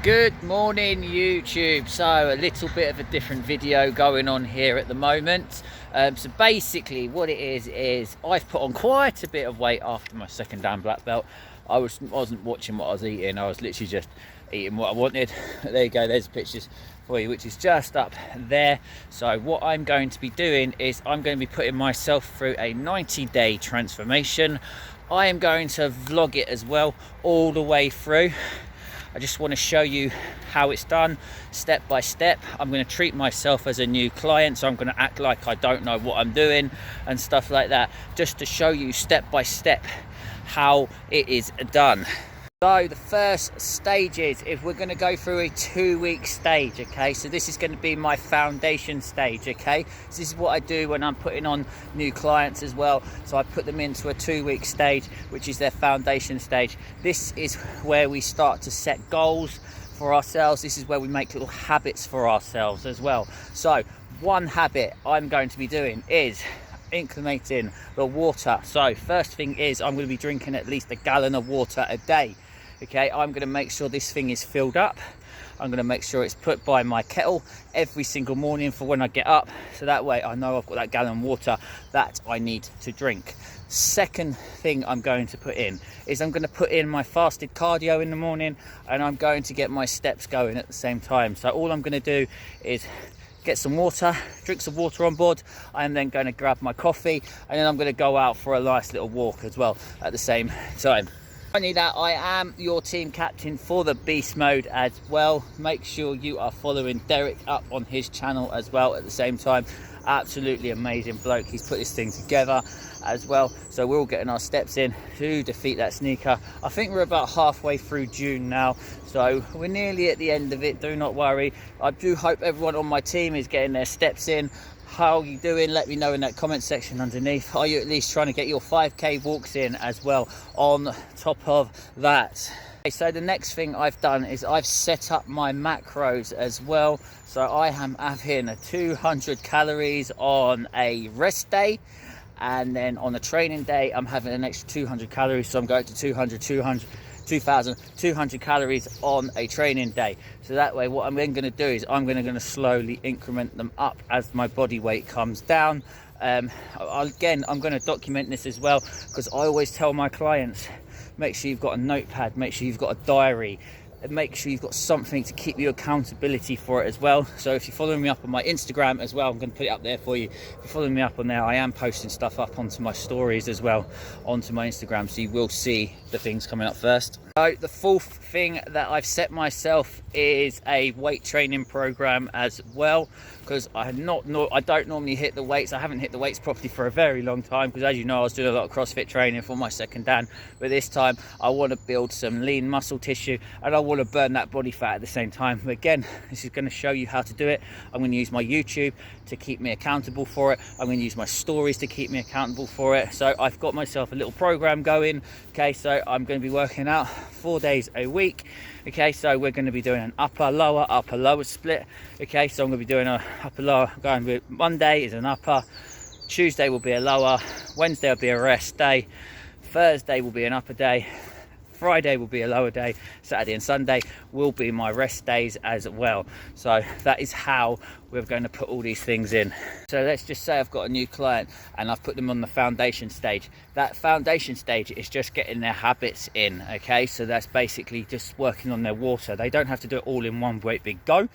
Good morning YouTube. So a little bit of a different video going on here at the moment. So basically what it is I've put on quite a bit of weight after my second Dan black belt. I wasn't watching what I was eating, I was literally just eating what I wanted. There you go, there's pictures for you, which is just up there. So what I'm going to be doing is I'm going to be putting myself through a 90-day transformation. I am going to vlog it as well all the way through. I just want to show you how it's done step by step. I'm going to treat myself as a new client, so I'm going to act like I don't know what I'm doing and stuff like that, just to show you step by step how it is done. So the first stage is, if we're going to go through a 2-week stage, okay, so this is going to be my foundation stage, okay. So this is what I do when I'm putting on new clients as well. So I put them into a 2-week stage, which is their foundation stage. This is where we start to set goals for ourselves. This is where we make little habits for ourselves as well. So one habit I'm going to be doing is incrementing the water. So first thing is, I'm going to be drinking at least 1 gallon of water a day. Okay, I'm going to make sure this thing is filled up. I'm going to make sure it's put by my kettle every single morning for when I get up, so that way I know I've got that gallon of water that I need to drink. Second thing I'm going to put in is I'm going to put in my fasted cardio in the morning, and I'm going to get my steps going at the same time. So all I'm going to do is get some water, drink some water on board. I am then going to grab my coffee, and then I'm going to go out for a nice little walk as well at the same time. Only that, I am your team captain for the beast mode as well. Make sure you are following Derek up on his channel as well at the same time. Absolutely amazing bloke. He's put this thing together as well. So we're all getting our steps in to defeat that sneaker. I think we're about halfway through June now, so we're nearly at the end of it. Do not worry. I do hope everyone on my team is getting their steps in. How are you doing? Let me know in that comment section underneath. Are you at least trying to get your 5k walks in as well on top of that? Okay, so the next thing I've done is I've set up my macros as well. So I am having 200 calories on a rest day, and then on a training day I'm having an extra 200 calories. So I'm going to 2,200 calories on a training day. So that way what I'm then going to do is I'm going to slowly increment them up as my body weight comes down. Again, I'm going to document this as well, because I always tell my clients, make sure you've got a notepad, make sure you've got a diary, make sure you've got something to keep you accountability for it as well. So if you're following me up on my Instagram as well, I'm going to put it up there for you. If you're following me up on there, I am posting stuff up onto my stories as well onto my Instagram, so you will see the things coming up first. So the fourth thing that I've set myself is a weight training program as well, because I don't normally hit the weights. I haven't hit the weights properly for a very long time, because as you know, I was doing a lot of CrossFit training for my second Dan, but this time I want to build some lean muscle tissue, and I want to burn that body fat at the same time. But again, this is going to show you how to do it. I'm going to use my YouTube to keep me accountable for it. I'm going to use my stories to keep me accountable for it. So I've got myself a little program going. Okay, so I'm going to be working out 4 days a week. Okay, so we're going to be doing an upper lower split. Okay, so I'm going to be doing a upper lower. Going with Monday is an upper, Tuesday will be a lower, Wednesday will be a rest day, Thursday will be an upper day, Friday will be a lower day, Saturday and Sunday will be my rest days as well. So that is how we're going to put all these things in. So let's just say I've got a new client and I've put them on the foundation stage. That foundation stage is just getting their habits in, okay? So that's basically just working on their water. They don't have to do it all in one great big go.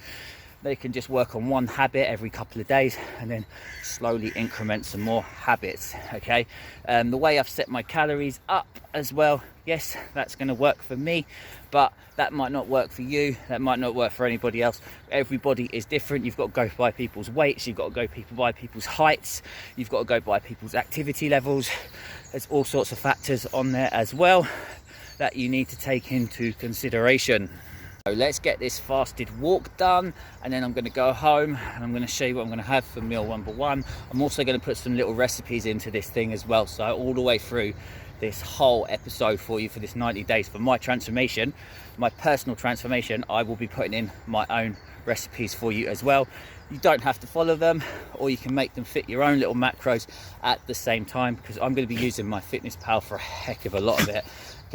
They can just work on one habit every couple of days and then slowly increment some more habits, okay? The way I've set my calories up as well, yes, that's going to work for me, but that might not work for you. That might not work for anybody else. Everybody is different. You've got to go by people's weights. You've got to go by people's heights. You've got to go by people's activity levels. There's all sorts of factors on there as well that you need to take into consideration. So let's get this fasted walk done, and then I'm going to go home and I'm going to show you what I'm going to have for meal number one. I'm also going to put some little recipes into this thing as well, so all the way through this whole episode for you for this 90 days for my transformation, my personal transformation, I will be putting in my own recipes for you as well. You don't have to follow them, or you can make them fit your own little macros at the same time, because I'm going to be using my Fitness Pal for a heck of a lot of it.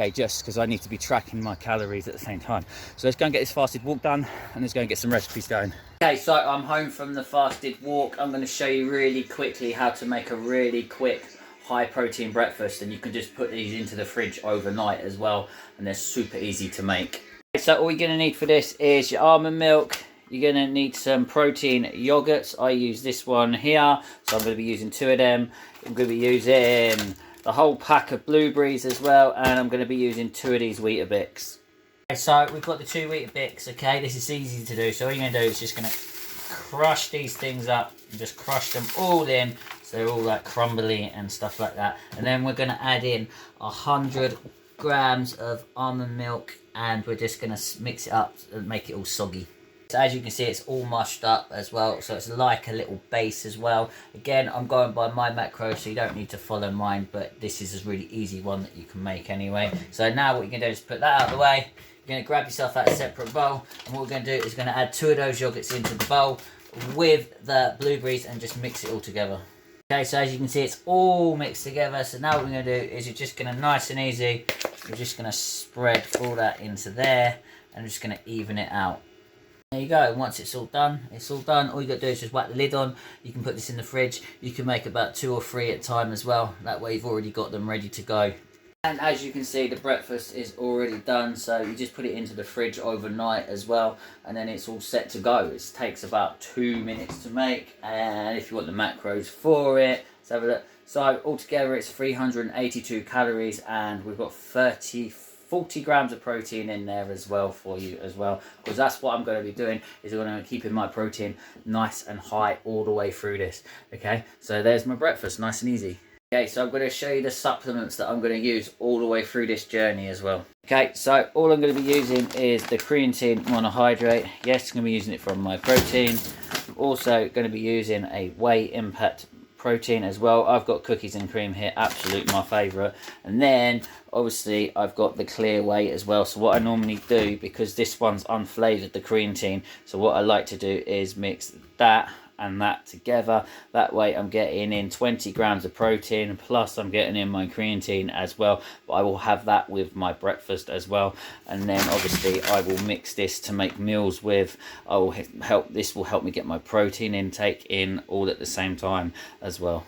okay, just because I need to be tracking my calories at the same time. So let's go and get this fasted walk done, and let's go and get some recipes going. Okay, so I'm home from the fasted walk. I'm going to show you really quickly how to make a really quick high protein breakfast, and you can just put these into the fridge overnight as well, and they're super easy to make. Okay, so all you're going to need for this is your almond milk. You're going to need some protein yogurts. I use this one here, so I'm going to be using 2 of them. I'm going to be using the whole pack of blueberries as well, and I'm going to be using 2 of these Weetabix. Okay, so we've got the 2 Weetabix. Okay, this is easy to do. So all you're going to do is just going to crush these things up and just crush them all in, so they're all like crumbly and stuff like that. And then we're going to add in 100 grams of almond milk, and we're just going to mix it up and make it all soggy. So as you can see, it's all mushed up as well, so it's like a little base as well. Again, I'm going by my macros, so you don't need to follow mine, but this is a really easy one that you can make anyway. So now what you're going to do is put that out of the way. You're going to grab yourself that separate bowl, and what we're going to do is going to add 2 of those yogurts into the bowl with the blueberries and just mix it all together. Okay, so as you can see, it's all mixed together. So now what we're going to do is you're just going to, nice and easy, we're just going to spread all that into there, and just going to even it out. There you go. Once it's all done, it's all done. All you got to do is just whack the lid on. You can put this in the fridge. You can make about 2 or 3 at a time as well. That way you've already got them ready to go. And as you can see, the breakfast is already done. So you just put it into the fridge overnight as well, and then it's all set to go. It takes about 2 minutes to make, and if you want the macros for it, let's have a look. So altogether it's 382 calories, and we've got 40 grams of protein in there as well for you as well, because that's what I'm going to be doing, is I'm going to be keeping my protein nice and high all the way through this. Okay, so there's my breakfast, nice and easy. Okay, so I'm going to show you the supplements that I'm going to use all the way through this journey as well. Okay, so all I'm going to be using is the creatine monohydrate. Yes, I'm going to be using it from my protein. I'm also going to be using a whey impact protein as well. I've got cookies and cream here, absolutely my favourite. And then obviously I've got the clear whey as well. So what I normally do, because this one's unflavoured, the creatine, so what I like to do is mix that and that together. That way I'm getting in 20 grams of protein, plus I'm getting in my creatine as well. But I will have that with my breakfast as well, and then obviously I will mix this to make meals with. This will help me get my protein intake in all at the same time as well.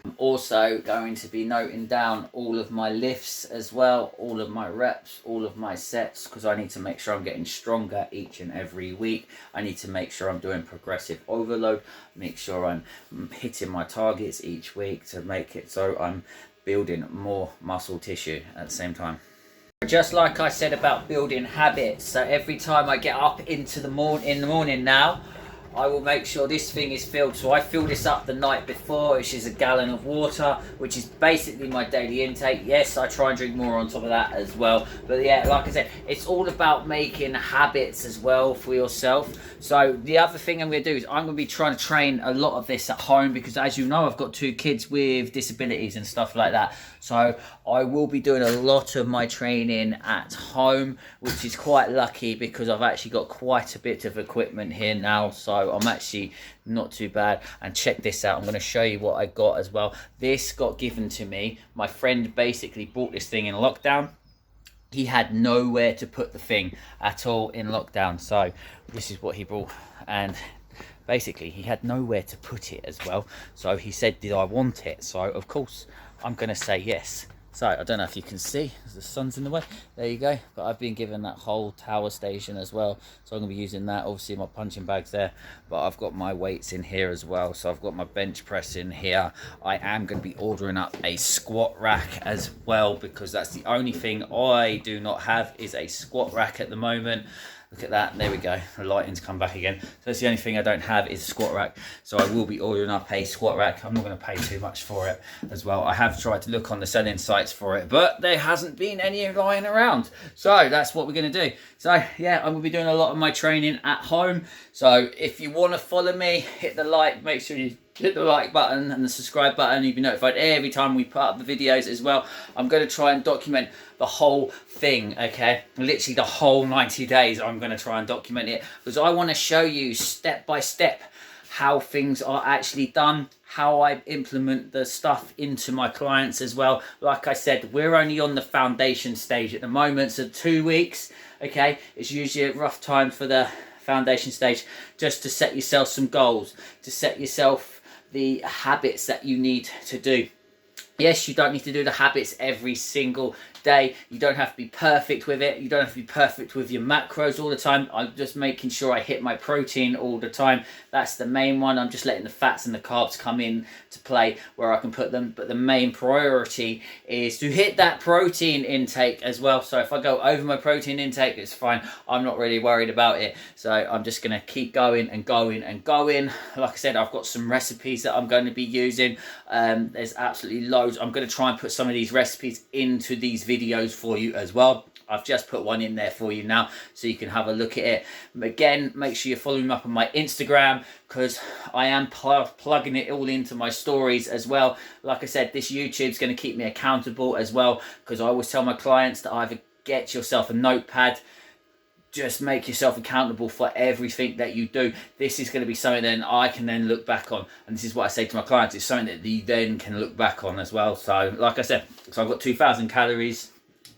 I'm also going to be noting down all of my lifts as well, all of my reps, all of my sets, because I need to make sure I'm getting stronger each and every week. I need to make sure I'm doing progressive overload, make sure I'm hitting my targets each week to make it so I'm building more muscle tissue at the same time. Just like I said about building habits, so every time I get up in the morning now, I will make sure this thing is filled. So I fill this up the night before, which is a gallon of water, which is basically my daily intake. Yes, I try and drink more on top of that as well. But yeah, like I said, it's all about making habits as well for yourself. So the other thing I'm going to do is I'm going to be trying to train a lot of this at home, because as you know, I've got 2 kids with disabilities and stuff like that. So I will be doing a lot of my training at home, which is quite lucky because I've actually got quite a bit of equipment here now. So I'm actually not too bad. And check this out, I'm going to show you what I got as well. This got given to me. My friend basically bought this thing in lockdown. He had nowhere to put the thing at all in lockdown. So this is what he brought, and basically he had nowhere to put it as well. So he said, did I want it? So of course I'm going to say yes. So I don't know if you can see, the sun's in the way. There you go. But I've been given that whole tower station as well. So I'm going to be using that. Obviously my punching bag's there, but I've got my weights in here as well. So I've got my bench press in here. I am going to be ordering up a squat rack as well, because that's the only thing I do not have is a squat rack at the moment. Look at that, there we go, the lighting's come back again. So that's the only thing I don't have is a squat rack. So I will be ordering up a squat rack. I'm not going to pay too much for it as well. I have tried to look on the selling sites for it, but there hasn't been any lying around. So that's what we're going to do. So yeah, I'm going to be doing a lot of my training at home. So if you want to follow me, hit the like, make sure you hit the like button and the subscribe button. You'll be notified every time we put up the videos as well. I'm going to try and document the whole thing, okay? Literally the whole 90 days I'm going to try and document it, because I want to show you step by step how things are actually done, how I implement the stuff into my clients as well. Like I said, we're only on the foundation stage at the moment, so 2 weeks, okay, it's usually a rough time for the foundation stage, just to set yourself some goals, to set yourself the habits that you need to do. Yes, you don't need to do the habits every single day. You don't have to be perfect with it. You don't have to be perfect with your macros all the time. I'm just making sure I hit my protein all the time. That's the main one. I'm just letting the fats and the carbs come in to play where I can put them. But the main priority is to hit that protein intake as well. So if I go over my protein intake, it's fine. I'm not really worried about it. So I'm just going to keep going and going and going. Like I said, I've got some recipes that I'm going to be using. There's absolutely loads. I'm going to try and put some of these recipes into these videos for you as well. I've just put one in there for you now so you can have a look at it. Again, make sure you're following me up on my Instagram, because I am plugging it all into my stories as well. Like I said, this YouTube's going to keep me accountable as well, because I always tell my clients to either get yourself a notepad, just make yourself accountable for everything that you do. This is going to be something that I can then look back on. And this is what I say to my clients. It's something that you then can look back on as well. So like I said, so I've got 2,000 calories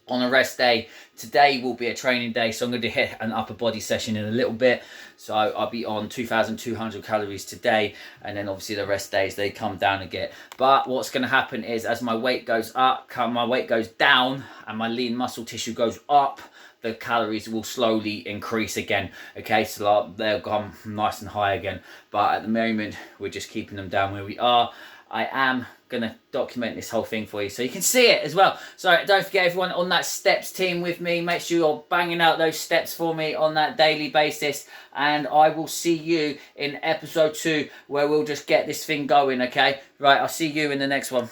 on a rest day. Today will be a training day, so I'm going to hit an upper body session in a little bit. So I'll be on 2,200 calories today, and then obviously the rest days they come down again. But what's going to happen is, as my weight goes up, my weight goes down, and my lean muscle tissue goes up, the calories will slowly increase again. Okay, so they'll come nice and high again. But at the moment, we're just keeping them down where we are. I am going to document this whole thing for you so you can see it as well. So don't forget, everyone on that steps team with me, make sure you're banging out those steps for me on that daily basis. And I will see you in episode 2, where we'll just get this thing going, okay? Right, I'll see you in the next one.